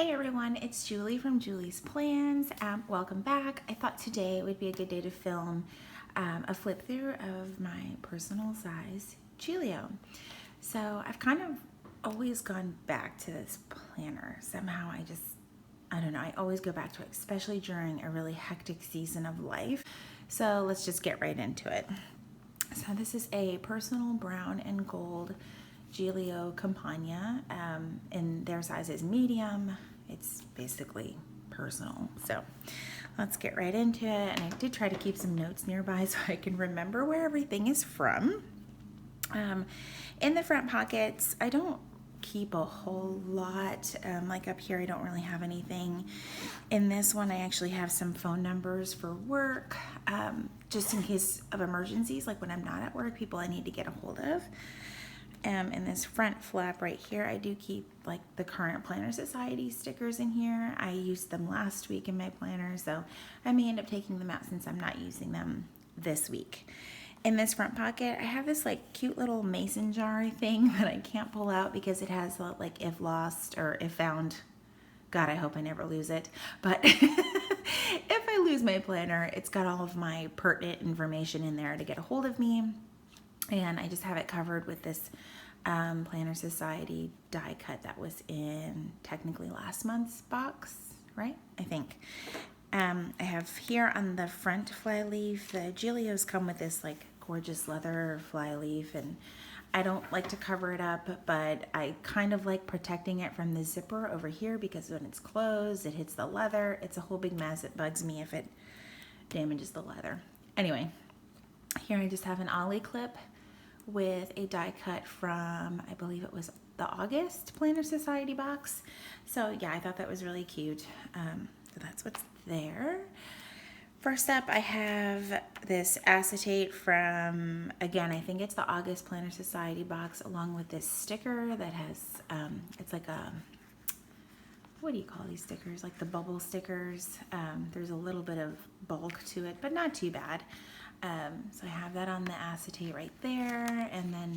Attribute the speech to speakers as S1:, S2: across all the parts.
S1: Hey everyone, it's Julie from Julie's Plans. Welcome back. I thought today would be a good day to film a flip through of my personal size Gillio. So I've kind of always gone back to this planner. Somehow I don't know, I always go back to it, especially during a really hectic season of life. So let's just get right into it. So this is a personal brown and gold Gillio Compagna, and their size is medium. It's basically personal. So let's get right into it. And I did try to keep some notes nearby so I can remember where everything is from. In the front pockets, I don't keep a whole lot. Like up here, I don't really have anything. In this one, I actually have some phone numbers for work, just in case of emergencies, like when I'm not at work, people I need to get a hold of. In this front flap right here, I do keep like the current Planner Society stickers in here. I used them last week in my planner, so I may end up taking them out since I'm not using them this week. In this front pocket, I have this like cute little mason jar thing that I can't pull out because it has like if lost or if found. God, I hope I never lose it. But if I lose my planner, it's got all of my pertinent information in there to get a hold of me. And I just have it covered with this Planner Society die cut that was in technically last month's box, right? I think. I have here on the front fly leaf, the Gillios come with this like gorgeous leather fly leaf, and I don't like to cover it up, but I kind of like protecting it from the zipper over here because when it's closed, it hits the leather. It's a whole big mess. It bugs me if it damages the leather. Anyway, here I just have an ollie clip with a die cut from, I believe it was the August Planner Society box. So yeah, I thought that was really cute. So that's what's there. First up, I have this acetate from, again, I think it's the August Planner Society box, along with this sticker that has, it's like a, what do you call these stickers? Like the bubble stickers. There's a little bit of bulk to it, but not too bad. So I have that on the acetate right there. And then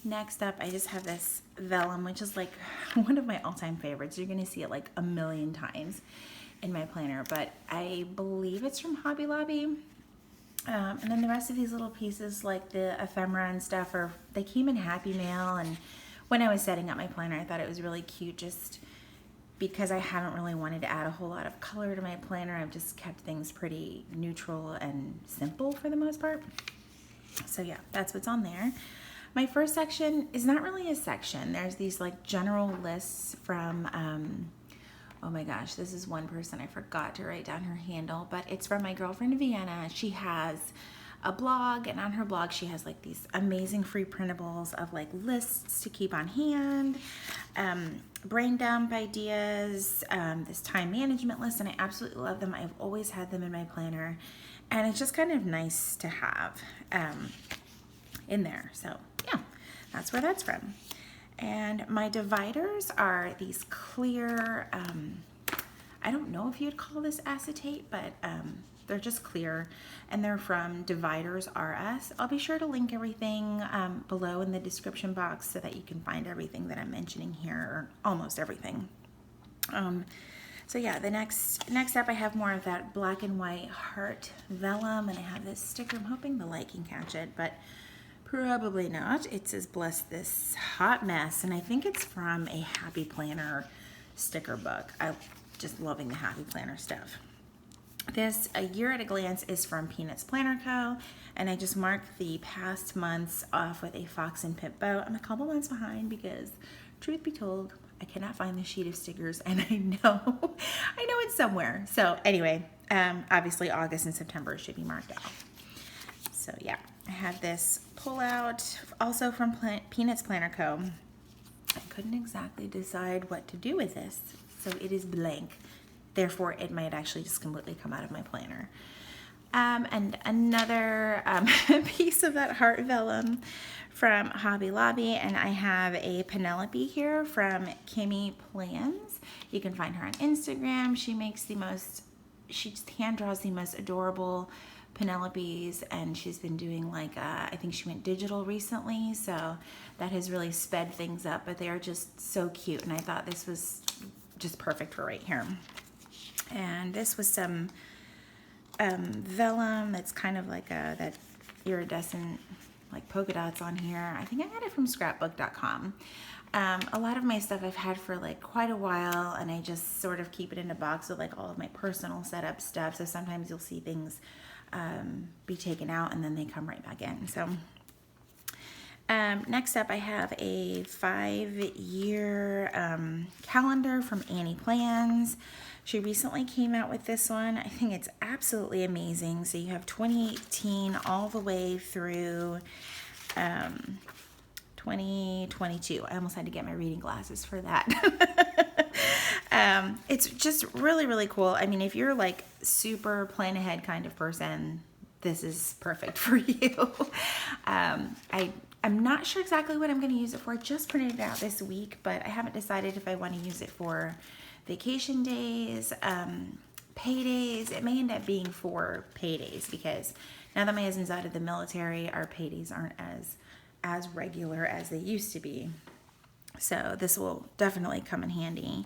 S1: next up, I just have this Vellum, which is like one of my all-time favorites. You're going to see it like a million times in my planner, but I believe it's from Hobby Lobby. And then the rest of these little pieces, like the ephemera and stuff, they came in Happy Mail. And when I was setting up my planner, I thought it was really cute just because I haven't really wanted to add a whole lot of color to my planner. I've just kept things pretty neutral and simple for the most part. So yeah, that's what's on there. My first section is not really a section. There's these like general lists from, oh my gosh, this is one person I forgot to write down her handle, but it's from my girlfriend Vienna. She has a blog, and on her blog she has like these amazing free printables of like lists to keep on hand, brain dump ideas, this time management list, and I absolutely love them. I've always had them in my planner, and it's just kind of nice to have in there. So yeah, that's where that's from. And my dividers are these clear, I don't know if you'd call this acetate, but they're just clear, and they're from Dividers RS. I'll be sure to link everything below in the description box so that you can find everything that I'm mentioning here, or almost everything. So yeah, the next up I have more of that black and white heart vellum, and I have this sticker. I'm hoping the light can catch it, but probably not. It says "Bless this hot mess," and I think it's from a Happy Planner sticker book. I'm just loving the Happy Planner stuff. This A Year at a Glance is from Peanuts Planner Co. And I just marked the past months off with a fox and pip bow. I'm a couple months behind because, truth be told, I cannot find the sheet of stickers, and I know it's somewhere. So anyway, obviously August and September should be marked off. So yeah, I have this pull out also from Peanuts Planner Co. I couldn't exactly decide what to do with this, so it is blank. Therefore, it might actually just completely come out of my planner. And another piece of that heart vellum from Hobby Lobby, and I have a Penelope here from Kimmie Plans. You can find her on Instagram. She just hand draws the most adorable Penelopes, and she's been doing like, I think she went digital recently, so that has really sped things up, but they are just so cute, and I thought this was just perfect for right here. And this was some vellum that's kind of like that iridescent like polka dots on here. I think I got it from scrapbook.com. A lot of my stuff I've had for like quite a while, and I just sort of keep it in a box with like all of my personal setup stuff. So sometimes you'll see things be taken out and then they come right back in. So next up, I have a 5-year calendar from Kimmie Plans. She recently came out with this one. I think it's absolutely amazing. So you have 2018 all the way through 2022. I almost had to get my reading glasses for that. It's just really, really cool. I mean, if you're like super plan ahead kind of person, this is perfect for you. I'm not sure exactly what I'm going to use it for. I just printed it out this week, but I haven't decided if I want to use it for vacation days, paydays. It may end up being for paydays because now that my husband's out of the military, our paydays aren't as regular as they used to be. So this will definitely come in handy.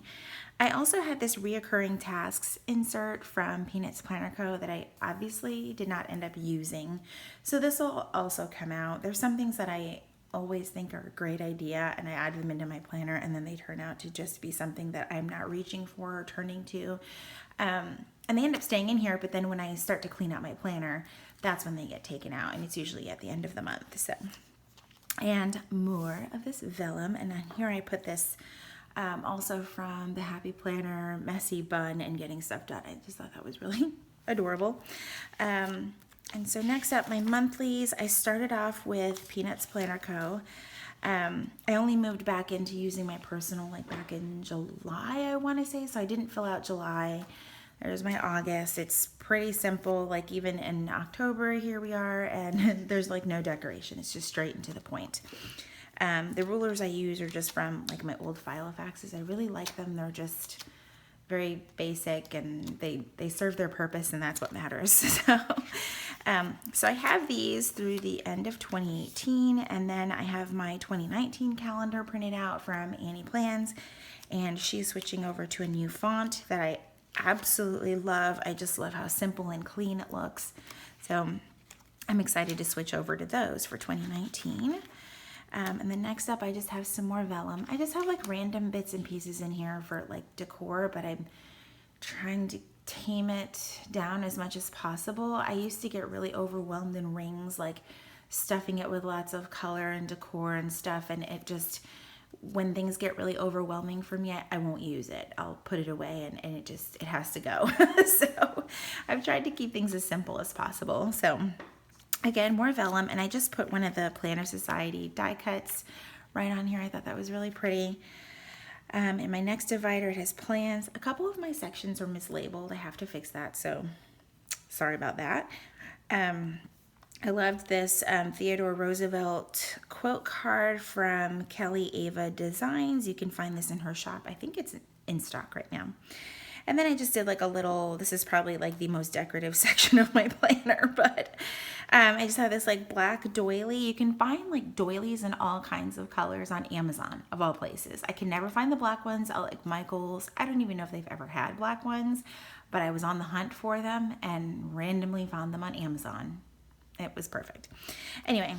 S1: I also had this reoccurring tasks insert from Peanuts Planner Co. that I obviously did not end up using. So this will also come out. There's some things that I always think are a great idea and I add them into my planner and then they turn out to just be something that I'm not reaching for or turning to. And they end up staying in here, but then when I start to clean out my planner, that's when they get taken out, and it's usually at the end of the month. So, and more of this vellum, and then here I put this also from the Happy Planner Messy Bun and Getting Stuff Done. I just thought that was really adorable. And so next up, my monthlies. I started off with Peanuts Planner Co. I only moved back into using my personal like back in July, I want to say, so I didn't fill out July. There's my August. It's pretty simple, like even in October, here we are, and there's like no decoration. It's just straight and to the point. The rulers I use are just from like my old Filofaxes. I really like them. They're just very basic and they serve their purpose, and that's what matters. So I have these through the end of 2018, and then I have my 2019 calendar printed out from Kimmie Plans, and she's switching over to a new font that I absolutely love. I just love how simple and clean it looks. So I'm excited to switch over to those for 2019. And then next up, I just have some more vellum. I just have like random bits and pieces in here for like decor, but I'm trying to tame it down as much as possible. I used to get really overwhelmed in rings, like stuffing it with lots of color and decor and stuff, and it just, when things get really overwhelming for me, I won't use it. I'll put it away and it has to go. So I've tried to keep things as simple as possible. So again, more vellum, and I just put one of the Planner Society die cuts right on here. I thought that was really pretty. In my next divider, it has plans. A couple of my sections are mislabeled. I have to fix that, so sorry about that. I loved this Theodore Roosevelt quote card from Kelly Ava Designs. You can find this in her shop. I think it's in stock right now. And then I just did like a little, this is probably like the most decorative section of my planner, but I just have this like black doily. You can find like doilies in all kinds of colors on Amazon, of all places. I can never find the black ones. I like Michael's. I don't even know if they've ever had black ones, but I was on the hunt for them and randomly found them on Amazon. It was perfect. Anyway,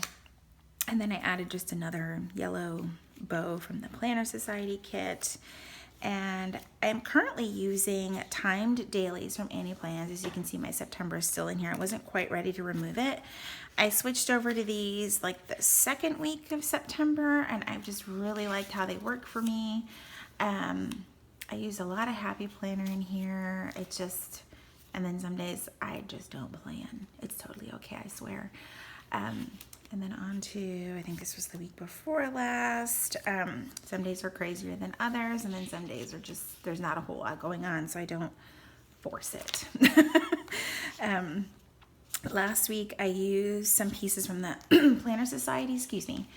S1: and then I added just another yellow bow from the Planner Society kit. And I'm currently using timed dailies from Kimmie Plans. As you can see, my September is still in here. I wasn't quite ready to remove it. I switched over to these like the second week of September, and I've just really liked how they work for me. I use a lot of Happy Planner in here. It just, and then some days I just don't plan. It's totally okay, I swear. And then on to, I think this was the week before last. Some days are crazier than others, and then some days are just, there's not a whole lot going on, so I don't force it. Last week I used some pieces from the Planner Society, excuse me.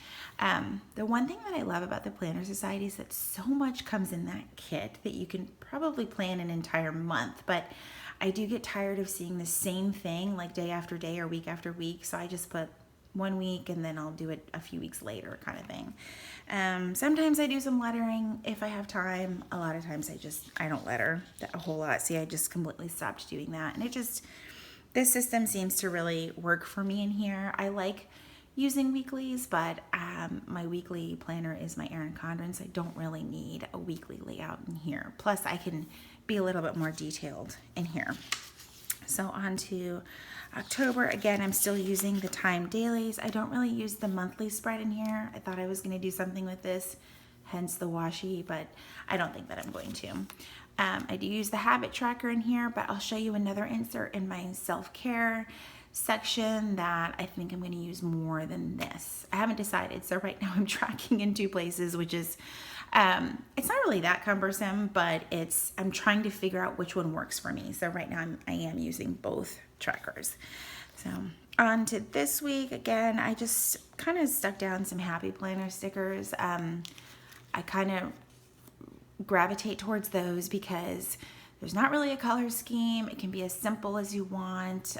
S1: The one thing that I love about the Planner Society is that so much comes in that kit that you can probably plan an entire month, but I do get tired of seeing the same thing like day after day or week after week, so I just put one week and then I'll do it a few weeks later kind of thing. Sometimes I do some lettering if I have time. A lot of times I don't letter a whole lot. See, I just completely stopped doing that. And this system seems to really work for me in here. I like using weeklies, but my weekly planner is my Erin Condren, so I don't really need a weekly layout in here. Plus, I can be a little bit more detailed in here. So on to October. Again, I'm still using the time dailies. I don't really use the monthly spread in here. I thought I was going to do something with this, hence the washi, but I don't think that I'm going to. I do use the habit tracker in here, but I'll show you another insert in my self-care section that I think I'm going to use more than this. I haven't decided, so right now I'm tracking in 2 places, which is it's not really that cumbersome, but I'm trying to figure out which one works for me. So right now I am using both trackers. So on to this week. Again, I just kind of stuck down some happy planner stickers. I kind of gravitate towards those because there's not really a color scheme. It can be as simple as you want.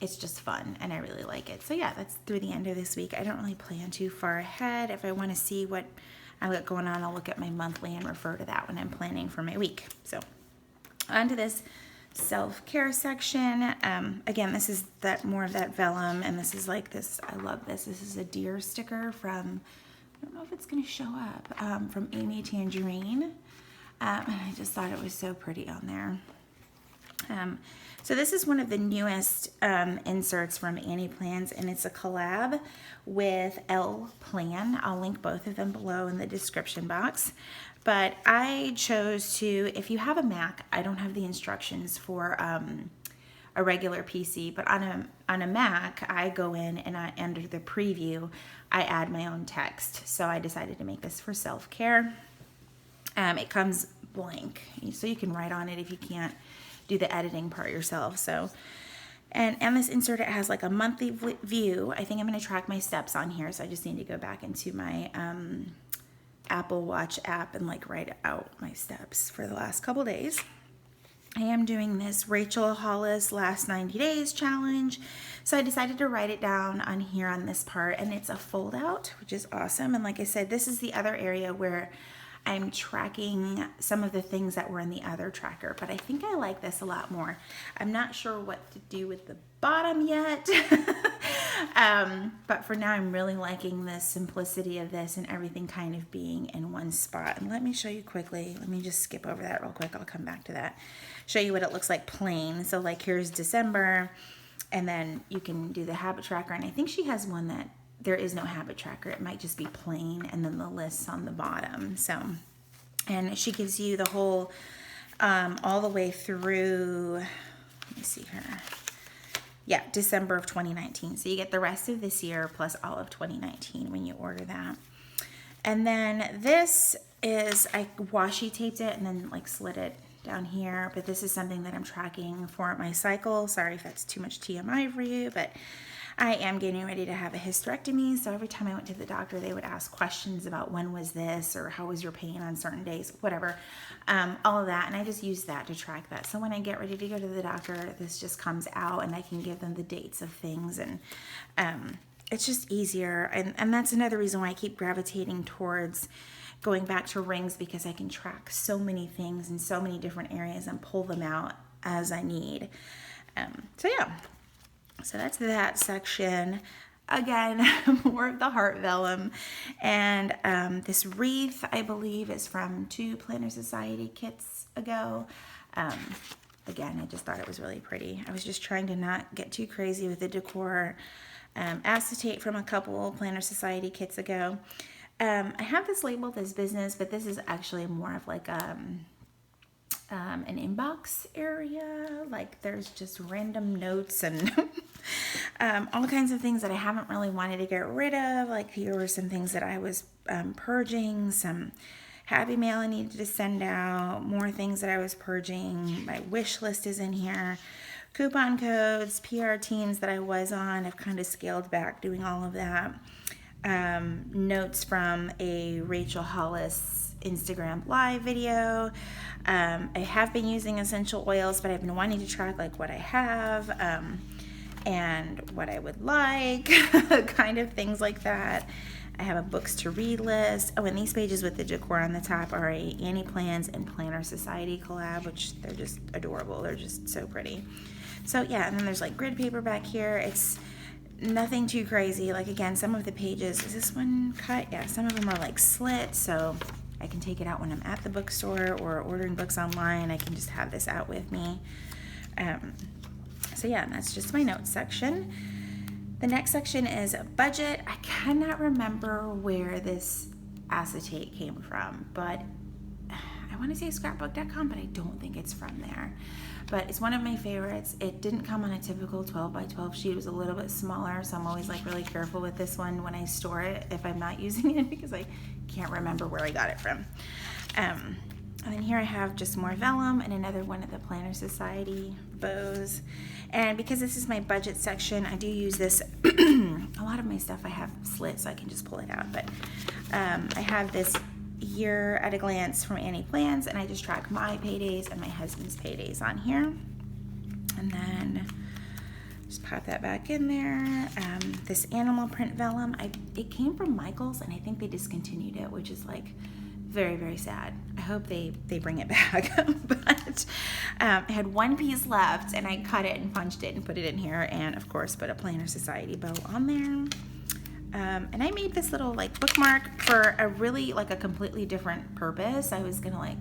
S1: It's just fun and I really like it. So yeah, that's through the end of this week. I don't really plan too far ahead. If I want to see what I got going on, I'll look at my monthly and refer to that when I'm planning for my week. So on to this self-care section. Again, this is more of that vellum, and this is like this. I love this. This is a deer sticker from, I don't know if it's going to show up, from Tangerine. And I just thought it was so pretty on there. So this is one of the newest inserts from Kimmie Plans, and it's a collab with EllePlan. I'll link both of them below in the description box. But I chose to, if you have a Mac, I don't have the instructions for a regular PC, but on a Mac, I go in and under the preview, I add my own text. So I decided to make this for self-care. It comes blank, so you can write on it if you can't do the editing part yourself. So, and this insert, it has like a monthly view. I think I'm going to track my steps on here, so I just need to go back into my Apple Watch app and like write out my steps for the last couple days. I am doing this Rachel Hollis last 90 days challenge, so I decided to write it down on here on this part, and it's a fold out, which is awesome. And like I said, this is the other area where I'm tracking some of the things that were in the other tracker, but I think I like this a lot more. I'm not sure what to do with the bottom yet, but for now I'm really liking the simplicity of this and everything kind of being in one spot. And let me show you quickly. Let me just skip over that real quick. I'll come back to that. Show you what it looks like plain. So like here's December, and then you can do the habit tracker, and I think she has one that there is no habit tracker. It might just be plain and then the lists on the bottom. So, and she gives you the whole, all the way through, let me see here. Yeah, December of 2019. So you get the rest of this year plus all of 2019 when you order that. And then this is, I washi taped it and then like slid it down here, but this is something that I'm tracking for my cycle. Sorry if that's too much TMI for you, but I am getting ready to have a hysterectomy, so every time I went to the doctor, they would ask questions about when was this, or how was your pain on certain days, whatever, all of that, and I just use that to track that. So when I get ready to go to the doctor, this just comes out, and I can give them the dates of things, and it's just easier, and that's another reason why I keep gravitating towards going back to rings, because I can track so many things in so many different areas and pull them out as I need. So yeah. So that's that section. Again, more of the heart vellum. And this wreath, I believe, is from 2 Planner Society kits ago. Again, I just thought it was really pretty. I was just trying to not get too crazy with the decor. Acetate from a couple Planner Society kits ago. I have this labeled as business, but this is actually more of like an inbox area. Like there's just random notes and all kinds of things that I haven't really wanted to get rid of. Like here were some things that I was purging, some happy mail I needed to send out, more things that I was purging. My wish list is in here. Coupon codes, PR teams that I was on, I've kind of scaled back doing all of that. Notes from a Rachel Hollis Instagram live video. I have been using essential oils, but I've been wanting to track like what I have. and what I would like, kind of things like that. I have a books to read list. Oh, and these pages with the decor on the top are a Annie Plans and Planner Society collab, which they're just adorable. They're just so pretty. So yeah, and then there's like grid paper back here. It's nothing too crazy. Like again, some of the pages, is this one cut? Yeah, some of them are like slit, so I can take it out when I'm at the bookstore or ordering books online. I can just have this out with me. So yeah, that's just my notes section. The next section is budget. I cannot remember where this acetate came from, but I want to say scrapbook.com, but I don't think it's from there. But it's one of my favorites. It didn't come on a typical 12 by 12 sheet. It was a little bit smaller, so I'm always like really careful with this one when I store it if I'm not using it, because I can't remember where I got it from. And then here I have just more vellum and another one of the Planner Society bows. And because this is my budget section, I do use this. A lot of my stuff I have slit, so I can just pull it out. But I have this year at a glance from Annie Plans, and I just track my paydays and my husband's paydays on here. And then just pop that back in there. This animal print vellum, it came from Michael's, and I think they discontinued it, which is like very, very sad. I hope they bring it back. But I had one piece left, and I cut it and punched it and put it in here, and of course put a Planner Society bow on there. And I made this little like bookmark for a really like a completely different purpose. I was gonna like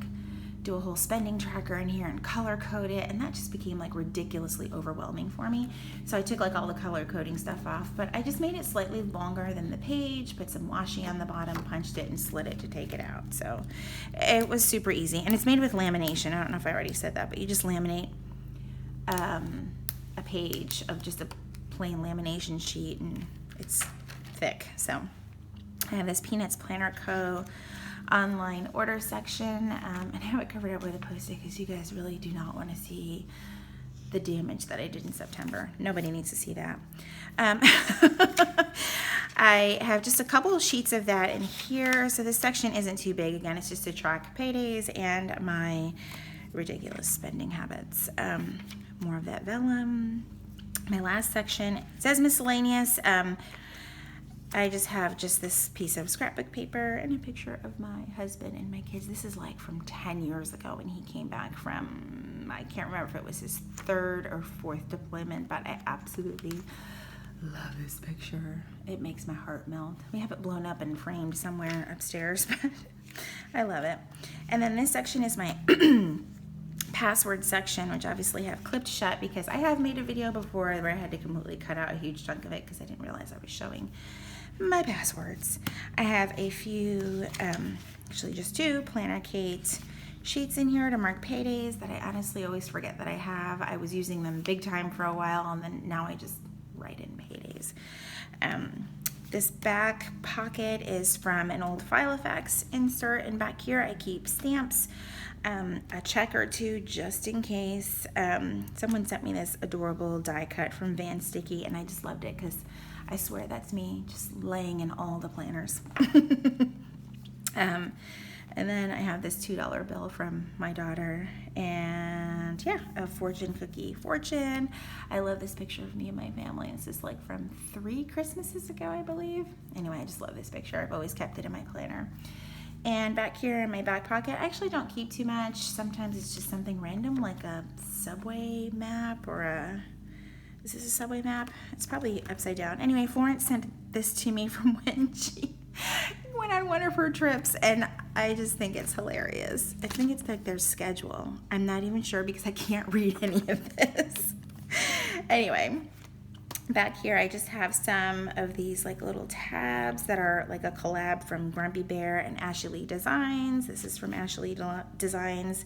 S1: do a whole spending tracker in here and color code it, and that just became like ridiculously overwhelming for me. So I took like all the color coding stuff off, but I just made it slightly longer than the page, put some washi on the bottom, punched it, and slid it to take it out. So it was super easy, and it's made with lamination. I don't know if I already said that, but you just laminate a page of just a plain lamination sheet, and it's thick. So I have this Peanuts Planner Co. online order section, and I have it covered up with a Post-it because you guys really do not want to see the damage that I did in September. Nobody needs to see that. I have just a couple of sheets of that in here, so this section isn't too big. Again, it's just to track paydays and my ridiculous spending habits. More of that vellum. My last section, it says miscellaneous. I just have just this piece of scrapbook paper and a picture of my husband and my kids. This is like from 10 years ago when he came back from, I can't remember if it was his 3rd or 4th deployment, but I absolutely love this picture. It makes my heart melt. We have it blown up and framed somewhere upstairs, but I love it. And then this section is my password section, which obviously have clipped shut because I have made a video before where I had to completely cut out a huge chunk of it because I didn't realize I was showing my passwords. I have a few, actually just 2 Planner Kate sheets in here to mark paydays that I honestly always forget that I have. I was using them big time for a while, and then now I just write in paydays. This back pocket is from an old File Effects insert, and back here I keep stamps, a check or 2 just in case. Someone sent me this adorable die cut from Van Sticky, and I just loved it because I swear that's me just laying in all the planners. And then I have this $2 bill from my daughter, and yeah, a fortune cookie. Fortune. I love this picture of me and my family. This is like from 3 Christmases ago, I believe. Anyway, I just love this picture. I've always kept it in my planner. And back here in my back pocket, I actually don't keep too much. Sometimes it's just something random, like a subway map or a, is this a subway map? It's probably upside down. Anyway, Florence sent this to me from when she went on one of her trips, and I just think it's hilarious. I think it's like their schedule. I'm not even sure because I can't read any of this. Anyway, back here I just have some of these like little tabs that are like a collab from Grumpy Bear and Ashley Designs. This is from Ashley Designs.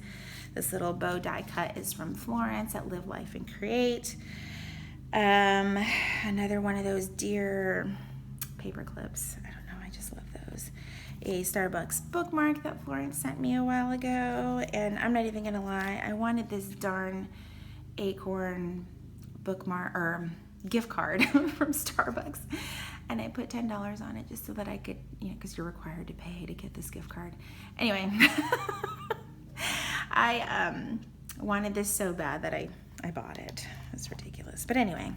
S1: This little bow die cut is from Florence at LiveLifeandCreate. Another one of those deer paper clips. I don't know, I just love those. A Starbucks bookmark that Florence sent me a while ago, and I'm not even gonna lie, I wanted this darn Acorn bookmark or gift card from Starbucks, and I put $10 on it just so that I could, you know, because you're required to pay to get this gift card. Anyway, I wanted this so bad that I bought it. It's ridiculous. But anyway,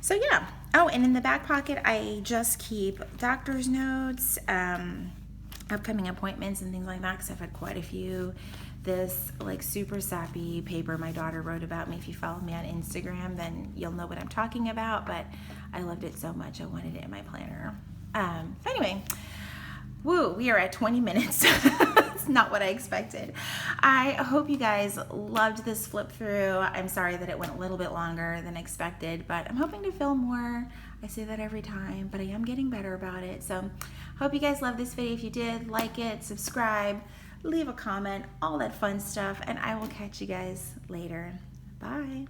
S1: So yeah. Oh, and in the back pocket, I just keep doctor's notes, upcoming appointments and things like that, because I've had quite a few. This like super sappy paper my daughter wrote about me. If you follow me on Instagram, then you'll know what I'm talking about, but I loved it so much I wanted it in my planner. Anyway, woo, we are at 20 minutes. It's not what I expected. I hope you guys loved this flip through. I'm sorry that it went a little bit longer than expected, but I'm hoping to film more. I say that every time, but I am getting better about it. So hope you guys loved this video. If you did, like it, subscribe, leave a comment, all that fun stuff, and I will catch you guys later. Bye.